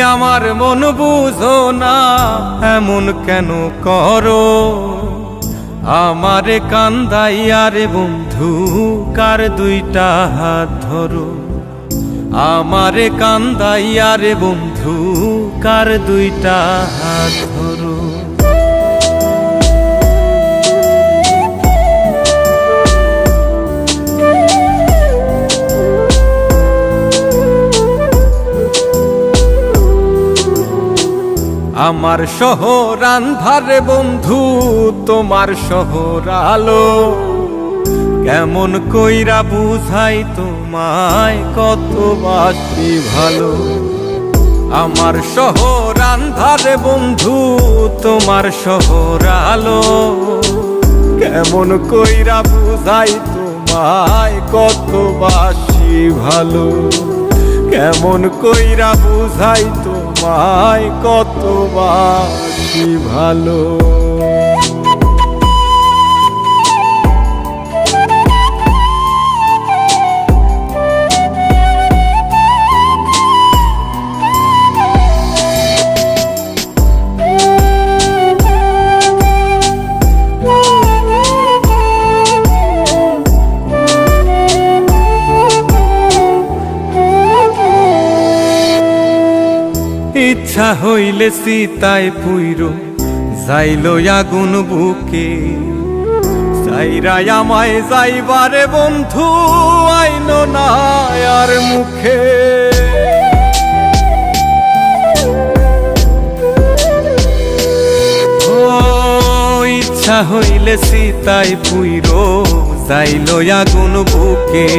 আমার মন বুঝো না, এমন কেন করো? আমারে কান্দাইয়া রে বন্ধু, কার দুইটা হাত ধরো। আমারে কান্দাইয়া রে বন্ধু, কার দুইটা হাত ধরো। আমার শহর আন্ধারে বন্ধু, তোমার শহর আলো। কেমন কইরা বুঝাই তোমায়, কত বাসি ভালো। আমার শহর আন্ধারে বন্ধু, তোমার শহর আলো। কেমন কইরা বুঝাই তোমায়, কত বাসি ভালো। কেমন কইরা বুঝাই তোমায়, কত বাসি ভালো। ইচ্ছা হইলে সীতায় পুইরো যাইল আগুন বুকে। যাইরাই আমায় যাইবারে বন্ধু, আইন না আর মুখে। ও ইচ্ছা হইলে সীতায় পুইরো যাইল আগুন বুকে।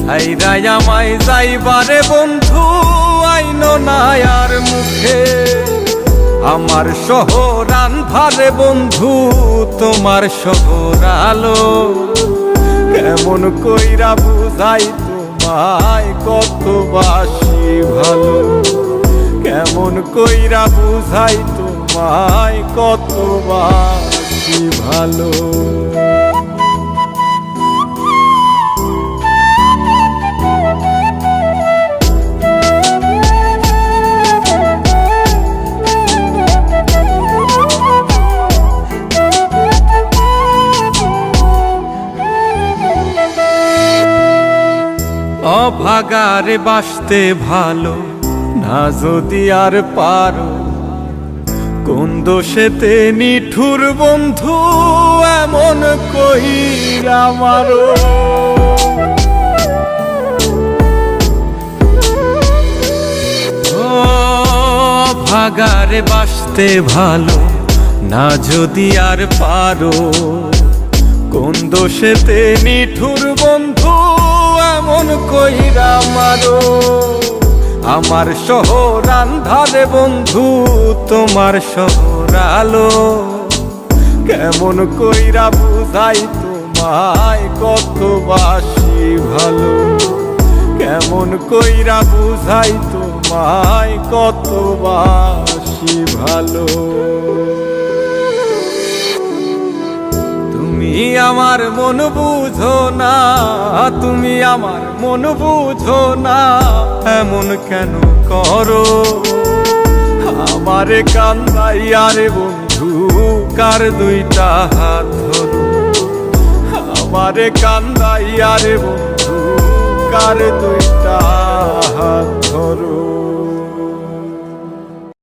যাইরাই আমায় যাইবারে বন্ধু, আইন না আর মুখে। আমার শহর আন্ধারে বন্ধু, তোমার শহর আলো। কেমন কইরা বুঝাই তোমায়, কত বাসি ভালো। কেমন কইরা বুঝাই তোমায়, কত বাসি ভালো। অভাগারে বাসতে ভালো না যদি আর পারো। কোন দোষেতে নিঠুর বন্ধু, এমন কইরা মারো। অভাগারে বাসতে ভালো না যদি আর পারো। কোন দোষেতে নিঠুর বন্ধু, এমন কইরা মারো। আমার শহর আন্ধারে বন্ধু, তোমার শহর আলো। কেমন কইরা বুঝাই তোমায়, কত বাসি ভালো। কেমন কইরা বুঝাই তোমায়, কত বাসি ভালো। তুমি আমার মন বুঝো না, তুমি আমার মন বুঝো না, এমন কেন করো? আমারে কান্দাইয়া রে বন্ধু, কার দুইটা হাত ধরো। আমারে কান্দাইয়া রে বন্ধু, কার দুই